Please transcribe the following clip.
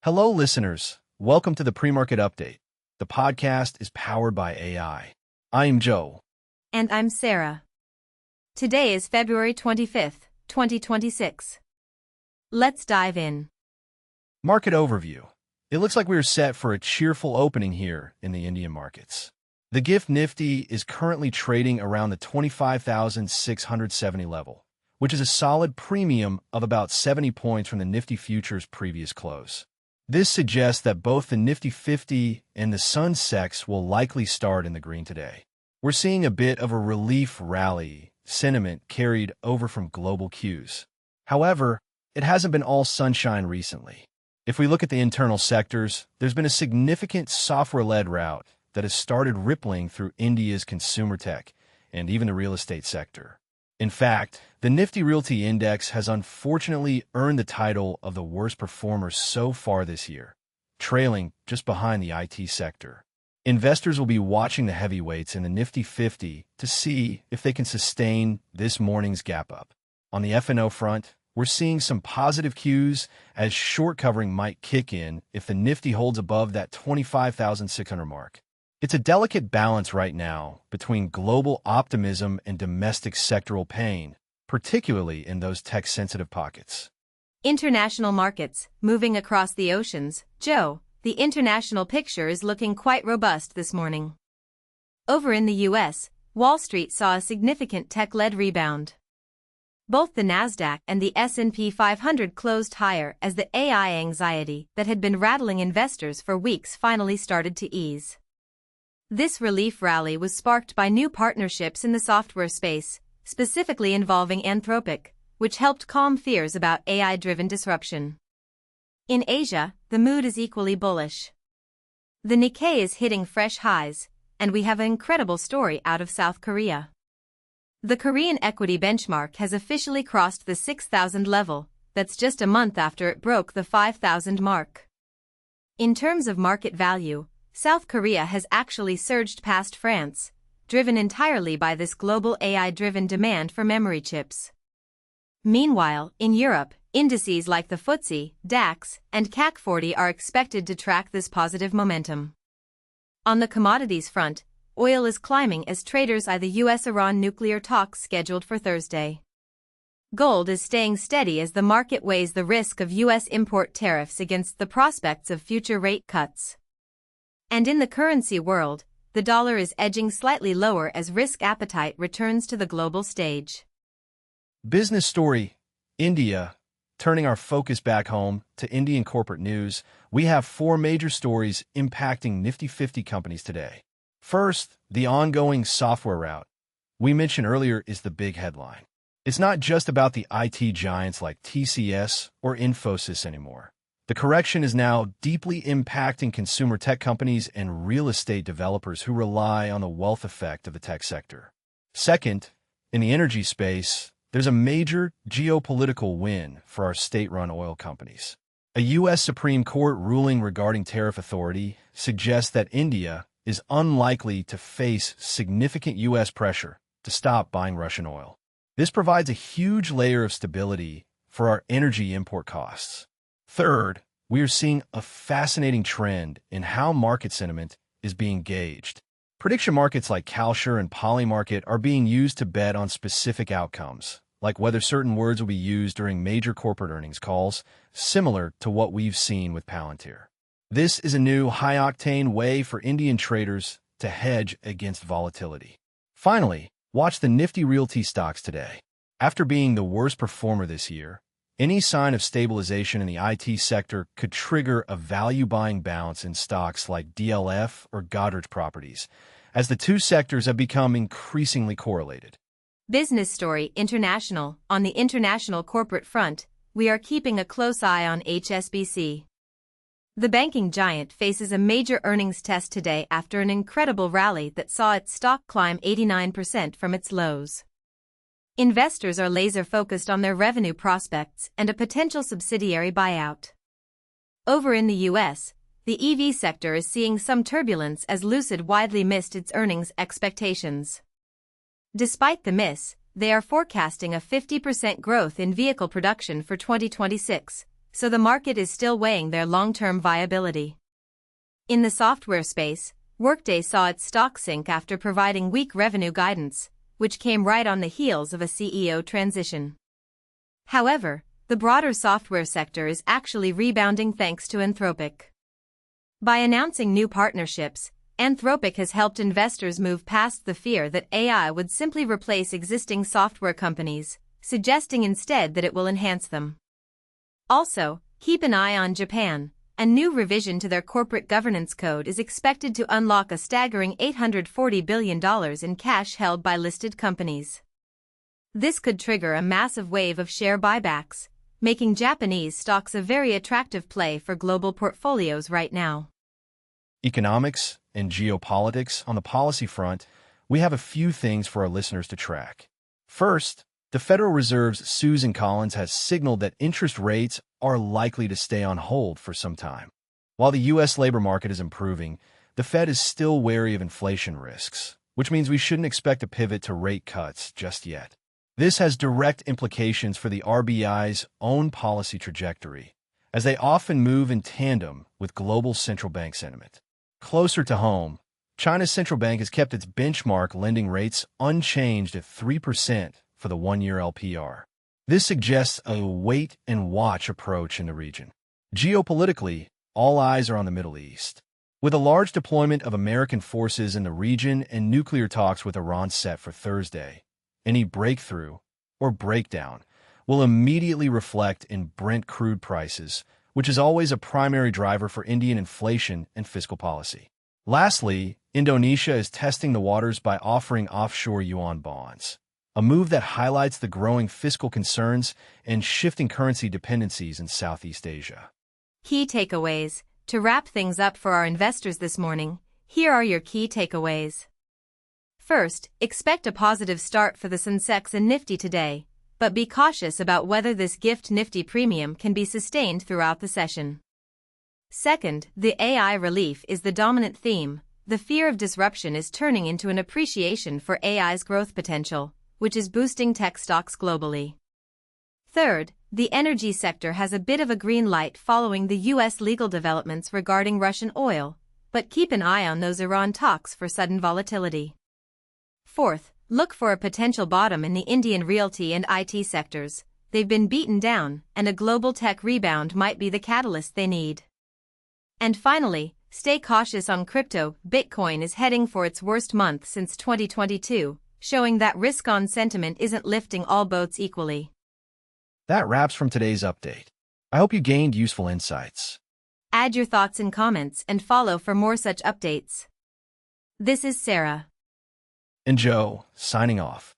Hello, listeners. Welcome to the Pre-Market Update. The podcast is powered by AI. I am Joe. And I'm Sarah. Today is February 25th, 2026. Let's dive in. Market overview. It looks like we're set for a cheerful opening here in the Indian markets. The GIFT Nifty is currently trading around the 25,670 level, which is a solid premium of about 70 points from the Nifty Futures' previous close. This suggests that both the Nifty 50 and the Sensex will likely start in the green today. We're seeing a bit of a relief rally sentiment carried over from global cues. However, it hasn't been all sunshine recently. If we look at the internal sectors, there's been a significant software-led rout that has started rippling through India's consumer tech and even the real estate sector. In fact, the Nifty Realty Index has unfortunately earned the title of the worst performer so far this year, trailing just behind the IT sector. Investors will be watching the heavyweights in the Nifty 50 to see if they can sustain this morning's gap up. On the F&O front, we're seeing some positive cues as short covering might kick in if the Nifty holds above that 25,600 mark. It's a delicate balance right now between global optimism and domestic sectoral pain, particularly in those tech-sensitive pockets. International markets, moving across the oceans. Joe, the international picture is looking quite robust this morning. Over in the US, Wall Street saw a significant tech-led rebound. Both the Nasdaq and the S&P 500 closed higher as the AI anxiety that had been rattling investors for weeks finally started to ease. This relief rally was sparked by new partnerships in the software space, specifically involving Anthropic, which helped calm fears about AI-driven disruption. In Asia, the mood is equally bullish. The Nikkei is hitting fresh highs, and we have an incredible story out of South Korea. The Korean equity benchmark has officially crossed the 6,000 level, that's just a month after it broke the 5,000 mark. In terms of market value, South Korea has actually surged past France, driven entirely by this global AI-driven demand for memory chips. Meanwhile, in Europe, indices like the FTSE, DAX, and CAC 40 are expected to track this positive momentum. On the commodities front, oil is climbing as traders eye the US-Iran nuclear talks scheduled for Thursday. Gold is staying steady as the market weighs the risk of US import tariffs against the prospects of future rate cuts. And in the currency world, the dollar is edging slightly lower as risk appetite returns to the global stage. Business story. India. Turning our focus back home to Indian corporate news, we have four major stories impacting Nifty 50 companies today. First, the ongoing software rout we mentioned earlier is the big headline. It's not just about the IT giants like TCS or Infosys anymore. The correction is now deeply impacting consumer tech companies and real estate developers who rely on the wealth effect of the tech sector. Second, in the energy space, there's a major geopolitical win for our state-run oil companies. A U.S. Supreme Court ruling regarding tariff authority suggests that India is unlikely to face significant U.S. pressure to stop buying Russian oil. This provides a huge layer of stability for our energy import costs. Third, we are seeing a fascinating trend in how market sentiment is being gauged. Prediction markets like CalSure and Polymarket are being used to bet on specific outcomes, like whether certain words will be used during major corporate earnings calls, similar to what we've seen with Palantir. This is a new high-octane way for Indian traders to hedge against volatility. Finally, watch the Nifty Realty stocks today. After being the worst performer this year, any sign of stabilization in the IT sector could trigger a value-buying bounce in stocks like DLF or Godrej Properties, as the two sectors have become increasingly correlated. Business story international. On the international corporate front, we are keeping a close eye on HSBC. The banking giant faces a major earnings test today after an incredible rally that saw its stock climb 89% from its lows. Investors are laser-focused on their revenue prospects and a potential subsidiary buyout. Over in the US, the EV sector is seeing some turbulence as Lucid widely missed its earnings expectations. Despite the miss, they are forecasting a 50% growth in vehicle production for 2026, so the market is still weighing their long-term viability. In the software space, Workday saw its stock sink after providing weak revenue guidance, which came right on the heels of a CEO transition. However, the broader software sector is actually rebounding thanks to Anthropic. By announcing new partnerships, Anthropic has helped investors move past the fear that AI would simply replace existing software companies, suggesting instead that it will enhance them. Also, keep an eye on Japan. A new revision to their corporate governance code is expected to unlock a staggering $840 billion in cash held by listed companies. This could trigger a massive wave of share buybacks, making Japanese stocks a very attractive play for global portfolios right now. Economics and geopolitics. On the policy front, we have a few things for our listeners to track. First, the Federal Reserve's Susan Collins has signaled that interest rates are likely to stay on hold for some time. While the U.S. labor market is improving, the Fed is still wary of inflation risks, which means we shouldn't expect a pivot to rate cuts just yet. This has direct implications for the RBI's own policy trajectory, as they often move in tandem with global central bank sentiment. Closer to home, China's central bank has kept its benchmark lending rates unchanged at 3% for the one-year LPR. This suggests a wait-and-watch approach in the region. Geopolitically, all eyes are on the Middle East. With a large deployment of American forces in the region and nuclear talks with Iran set for Thursday, any breakthrough or breakdown will immediately reflect in Brent crude prices, which is always a primary driver for Indian inflation and fiscal policy. Lastly, Indonesia is testing the waters by offering offshore yuan bonds, a move that highlights the growing fiscal concerns and shifting currency dependencies in Southeast Asia. Key takeaways. To wrap things up for our investors this morning, here are your key takeaways. First, expect a positive start for the Sensex and Nifty today, but be cautious about whether this gift Nifty premium can be sustained throughout the session. Second, the AI relief is the dominant theme. The fear of disruption is turning into an appreciation for AI's growth potential, which is boosting tech stocks globally. Third, the energy sector has a bit of a green light following the U.S. legal developments regarding Russian oil, but keep an eye on those Iran talks for sudden volatility. Fourth, look for a potential bottom in the Indian realty and IT sectors. They've been beaten down, and a global tech rebound might be the catalyst they need. And finally, stay cautious on crypto. Bitcoin is heading for its worst month since 2022, showing that risk-on sentiment isn't lifting all boats equally. That wraps from today's update. I hope you gained useful insights. Add your thoughts and comments and follow for more such updates. This is Sarah. And Joe, signing off.